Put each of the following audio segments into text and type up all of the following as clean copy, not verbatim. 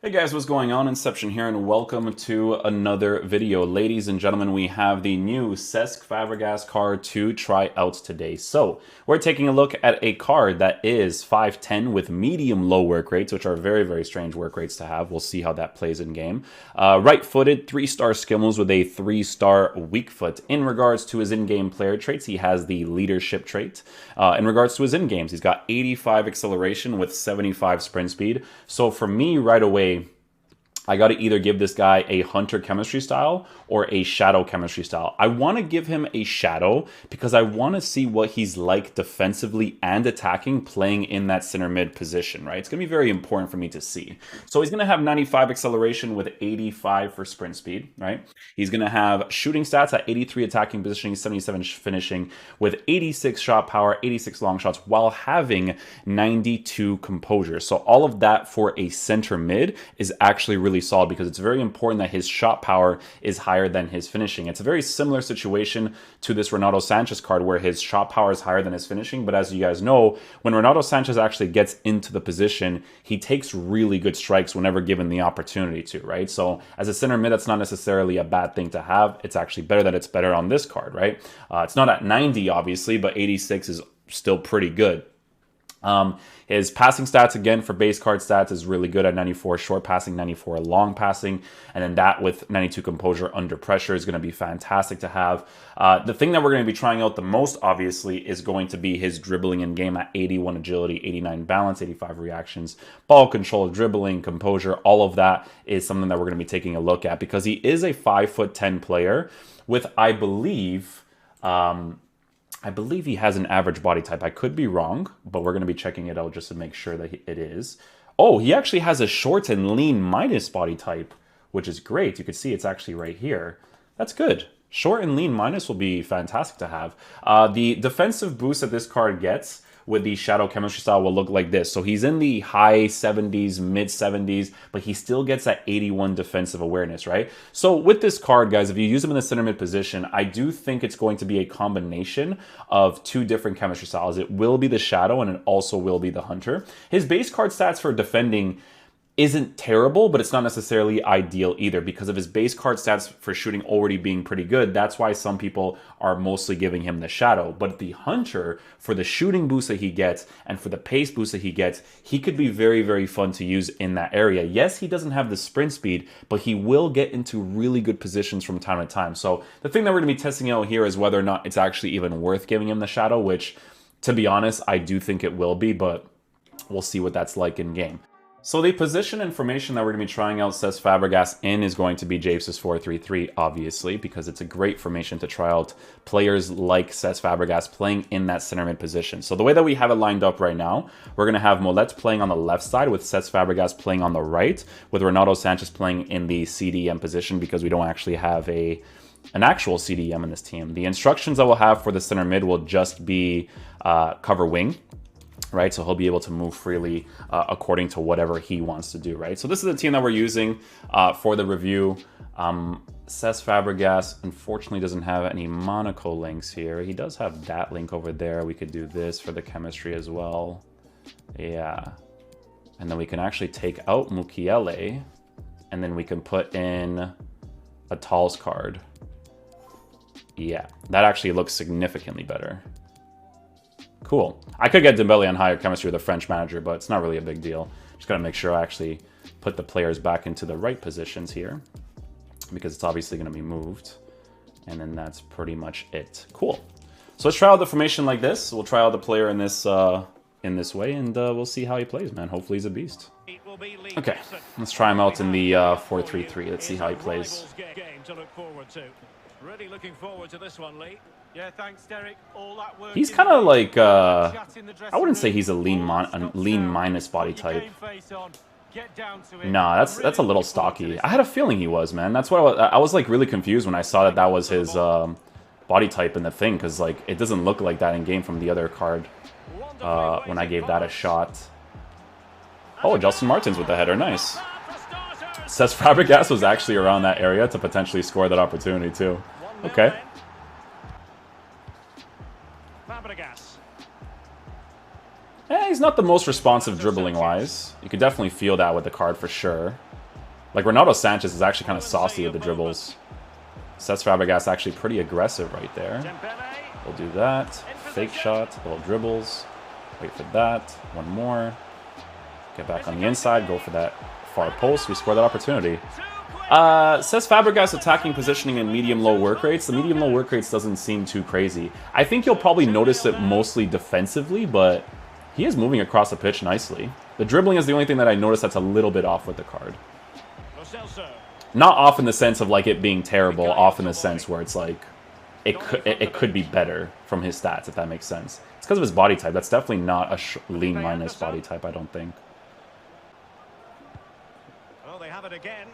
Hey guys, what's going on? Inception here, and welcome to another video. Ladies and gentlemen, we have the new Cesc Fabregas card to try out today. So, we're taking a look at a card that is 5'10 with medium-low work rates, which are very, very strange work rates to have. We'll see how that plays in game. Right-footed, 3-star skill moves with a 3-star weak foot. In regards to his in-game player traits, he has the leadership trait. In regards to his in-games, he's got 85 acceleration with 75 sprint speed. So for me, right away, I got to either give this guy a hunter chemistry style or a shadow chemistry style. I want to give him a shadow because I want to see what he's like defensively and attacking playing in that center mid position, right? It's going to be very important for me to see. So he's going to have 95 acceleration with 85 for sprint speed, right? He's going to have shooting stats at 83 attacking positioning, 77 finishing with 86 shot power, 86 long shots while having 92 composure. So all of that for a center mid is actually really solid because it's very important that his shot power is higher than his finishing. It's a very similar situation to this Ronaldo Sanchez card where his shot power is higher than his finishing, but as you guys know, when Ronaldo Sanchez actually gets into the position, he takes really good strikes whenever given the opportunity to, right? So as a center mid, that's not necessarily a bad thing to have. It's actually better that it's better on this card, right? It's not at 90, obviously, but 86 is still pretty good. His passing stats, again, for base card stats is really good at 94 short passing, 94 long passing, and then that with 92 composure under pressure is going to be fantastic to have. The thing that we're going to be trying out the most, obviously, is going to be his dribbling in game at 81 agility, 89 balance, 85 reactions, ball control, dribbling, composure, all of that is something that we're going to be taking a look at because he is a 5'10" player with, I believe he has an average body type. I could be wrong, but we're going to be checking it out just to make sure that it is. Oh, he actually has a short and lean minus body type, which is great. You can see it's actually right here. That's good. Short and lean minus will be fantastic to have. The defensive boost that this card gets with the shadow chemistry style will look like this. So he's in the high 70s, mid 70s, but he still gets that 81 defensive awareness, right? So with this card, guys, if you use him in the center mid position, I do think it's going to be a combination of two different chemistry styles. It will be the shadow and it also will be the hunter. His base card stats for defending isn't terrible, but it's not necessarily ideal either because of his base card stats for shooting already being pretty good. That's why some people are mostly giving him the shadow. But the hunter, for the shooting boost that he gets and for the pace boost that he gets, he could be very, very fun to use in that area. Yes, he doesn't have the sprint speed, but he will get into really good positions from time to time. So the thing that we're going to be testing out here is whether or not it's actually even worth giving him the shadow, which, to be honest, I do think it will be, but we'll see what that's like in game. So the position information that we're going to be trying out Cesc Fabregas in is going to be Jape's 4-3-3, obviously, because it's a great formation to try out players like Cesc Fabregas playing in that center mid position. So the way that we have it lined up right now, we're going to have Molet playing on the left side with Cesc Fabregas playing on the right, with Ronaldo Sanchez playing in the CDM position because we don't actually have an actual CDM in this team. The instructions that we'll have for the center mid will just be cover wing. Right, so he'll be able to move freely according to whatever he wants to do, right? So this is the team that we're using for the review. Cesc Fabregas, unfortunately, doesn't have any Monaco links here. He does have that link over there. We could do this for the chemistry as well. Yeah. And then we can actually take out Mukiele, and then we can put in a Tals card. Yeah, that actually looks significantly better. Cool. I could get Dembele on higher chemistry with a French manager, but it's not really a big deal. Just got to make sure I actually put the players back into the right positions here because it's obviously going to be moved. And then that's pretty much it. Cool. So let's try out the formation like this. We'll try out the player in this way, and we'll see how he plays, man. Hopefully he's a beast. Okay, let's try him out in the 4-3-3. Let's see how he plays. Really looking forward to this one, Lee. Yeah, thanks, Derek. All that work. He's kind of like I wouldn't say he's a lean minus body type. Nah, that's a little stocky. I had a feeling he was, man. That's why I was like really confused when I saw that was his body type in the thing, because like it doesn't look like that in game from the other card when I gave that a shot. Oh, Justin Martins with the header, nice. Cesc Fabregas was actually around that area to potentially score that opportunity too. Okay. Fabregas. He's not the most responsive dribbling-wise. You could definitely feel that with the card for sure. Like, Ronaldo Sanchez is actually kind of saucy with the dribbles. Cesc Fabregas actually pretty aggressive right there. We'll do that. Fake shot, little dribbles. Wait for that. One more. Get back on the inside, go for that far post. We score that opportunity. Cesc Fabregas attacking positioning in medium-low work rates. The medium-low work rates doesn't seem too crazy. I think you'll probably notice it mostly defensively, but he is moving across the pitch nicely. The dribbling is the only thing that I noticed that's a little bit off with the card. Not off in the sense of like it being terrible, off in the sense where it's like it could be better from his stats, if that makes sense. It's because of his body type. That's definitely not a lean minus body type, I don't think. Oh, they have it again.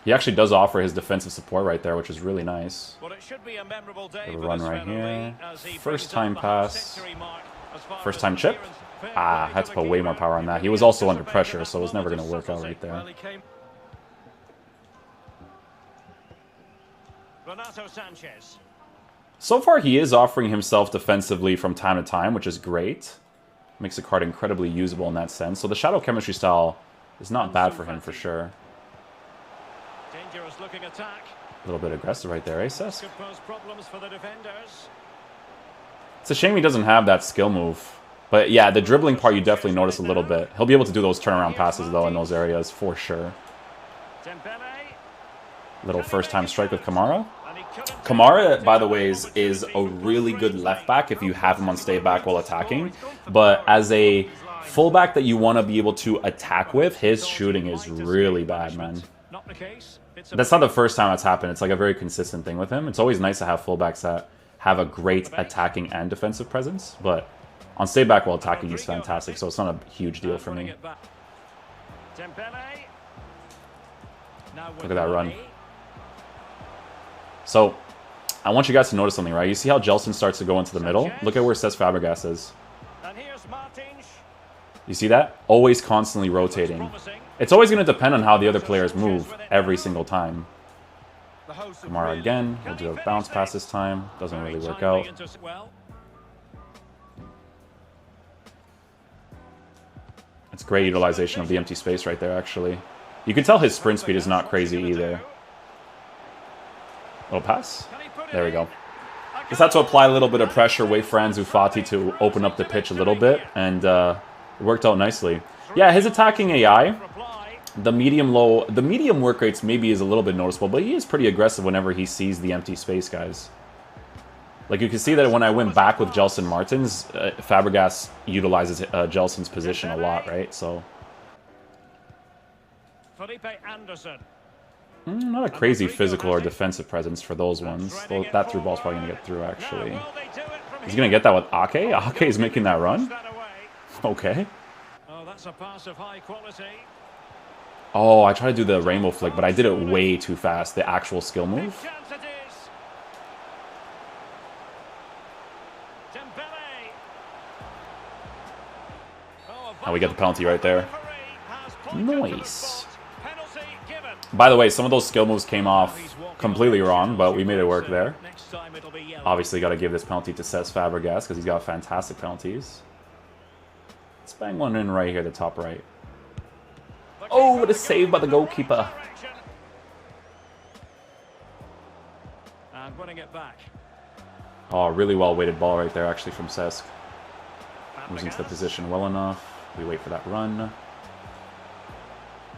He actually does offer his defensive support right there, which is really nice. Well, it should be a memorable day Have a for run this right here. friendly, First time pass. First time chip. chip. Ah, had to put way more power on that. He was also under pressure, so it was never going to work out right there. Sanchez. So far, he is offering himself defensively from time to time, which is great. Makes the card incredibly usable in that sense. So the shadow chemistry style is not bad for him, for sure. Dangerous looking attack. A little bit aggressive right there, eh, Cesc? Could pose problems for the defenders. It's a shame he doesn't have that skill move. But yeah, the dribbling part you definitely notice a little bit. He'll be able to do those turnaround passes, though, in those areas, for sure. Little first-time strike with Kamara. Kamara, by the way, is a really good left back if you have him on stay back while attacking. But as a fullback that you want to be able to attack with, his shooting is really bad, man. That's not the first time that's happened. It's like a very consistent thing with him. It's always nice to have fullbacks that have a great attacking and defensive presence. But on stay back while attacking, he's fantastic. So it's not a huge deal for me. Look at that run. So, I want you guys to notice something, right? You see how Gelson starts to go into the middle? Look at where Cesc Fabregas is. You see that? Always constantly rotating. It's always going to depend on how the other players move every single time. Kamara again. We'll do a bounce pass this time. Doesn't really work out. It's great utilization of the empty space right there, actually. You can tell his sprint speed is not crazy either. Little pass. There we go. Just had to apply a little bit of pressure, wait for Ansu Fati to open up the pitch a little bit, and it worked out nicely. Yeah, his attacking AI, the medium work rates maybe is a little bit noticeable, but he is pretty aggressive whenever he sees the empty space, guys. Like, you can see that when I went back with Gelson Martins, Fabregas utilizes Gelson's position a lot, right? So, not a crazy physical or defensive presence for those ones. That through ball's probably going to get through, actually. He's going to get that with Ake? Ake is making that run? Okay. Oh, that's a pass of high quality. Oh, I tried to do the rainbow flick, but I did it way too fast. The actual skill move. Now we get the penalty right there. Nice. By the way, some of those skill moves came off completely wrong, but we made it work there. Obviously, got to give this penalty to Cesc Fabregas because he's got fantastic penalties. Let's bang one in right here, the top right. Oh, what a save by the goalkeeper. And winning it back. Oh, really well-weighted ball right there, actually, from Cesc. Moves into the position well enough. We wait for that run.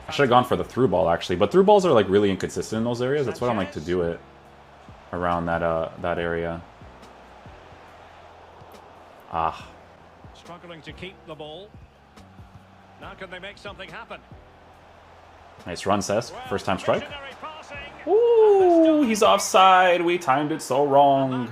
I should have gone for the through ball, actually. But through balls are, like, really inconsistent in those areas. That's why I don't like to do it around that area. Ah. Struggling to keep the ball. Now can they make something happen? Nice run, Cesc. First time strike. Ooh, he's offside. We timed it so wrong.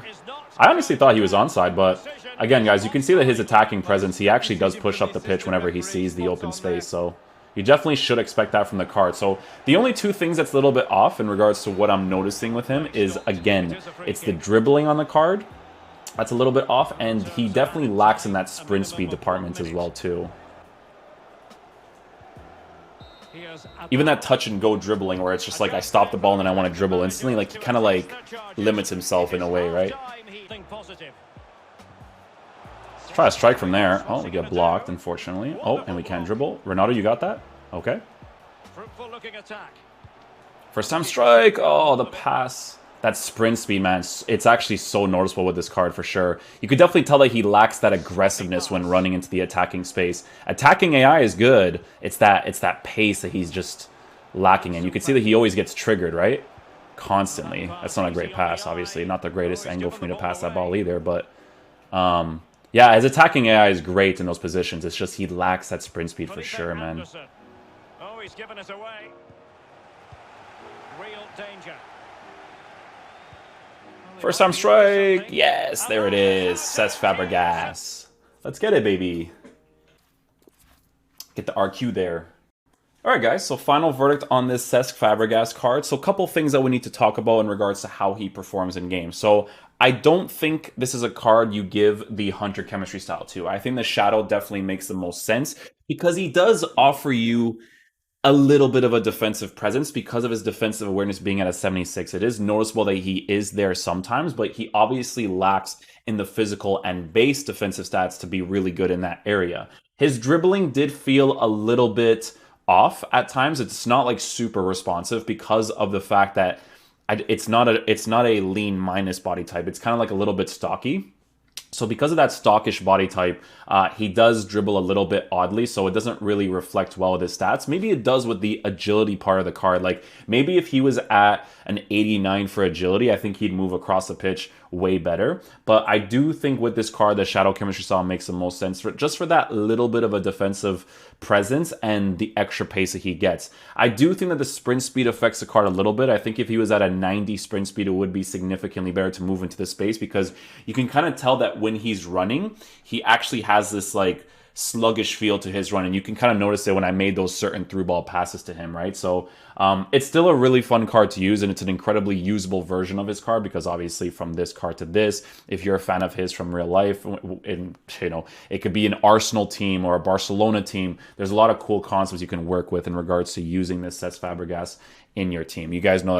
I honestly thought he was onside, but again, guys, you can see that his attacking presence, he actually does push up the pitch whenever he sees the open space. So you definitely should expect that from the card. So the only two things that's a little bit off in regards to what I'm noticing with him is, again, it's the dribbling on the card. That's a little bit off, and he definitely lacks in that sprint speed department as well, too. Even that touch and go dribbling where it's just like I stop the ball and then I want to dribble instantly, like he kind of like limits himself in a way, right? Let's try a strike from there. Oh, we get blocked, unfortunately. Oh, and we can dribble. Ronaldo, you got that? Okay. Fruitful looking attack. First time strike. Oh, the pass. That sprint speed, man, it's actually so noticeable with this card for sure. You could definitely tell that he lacks that aggressiveness when running into the attacking space. Attacking AI is good. It's that pace that he's just lacking, and you can see that he always gets triggered, right? Constantly. That's not a great pass, obviously. Not the greatest angle for me to pass that ball either, but yeah, his attacking AI is great in those positions. It's just he lacks that sprint speed for sure, man. Oh, he's given us away. Real danger. First time strike. Yes, there it is. Cesc Fabregas. Let's get it, baby. Get the RQ there. All right, guys, so final verdict on this Cesc Fabregas card. So a couple things that we need to talk about in regards to how he performs in game. So I don't think this is a card you give the Hunter chemistry style to. I think the Shadow definitely makes the most sense because he does offer you a little bit of a defensive presence because of his defensive awareness being at a 76. It is noticeable that he is there sometimes, but he obviously lacks in the physical and base defensive stats to be really good in that area. His dribbling did feel a little bit off at times. It's not like super responsive because of the fact that it's not a lean minus body type. It's kind of like a little bit stocky. So because of that stockish body type, he does dribble a little bit oddly, so it doesn't really reflect well with his stats. Maybe it does with the agility part of the card. Like, maybe if he was at an 89 for agility, I think he'd move across the pitch way better. But I do think with this card, the Shadow chemistry style makes the most sense just for that little bit of a defensive presence and the extra pace that he gets. I do think that the sprint speed affects the card a little bit. I think if he was at a 90 sprint speed, it would be significantly better to move into the space because you can kind of tell that when he's running, he actually has this like sluggish feel to his run, and you can kind of notice it when I made those certain through ball passes to him, right? So it's still a really fun card to use, and it's an incredibly usable version of his card because obviously from this card to this, if you're a fan of his from real life, and you know, it could be an Arsenal team or a Barcelona team. There's a lot of cool concepts you can work with in regards to using this Cesc Fabregas in your team. You guys know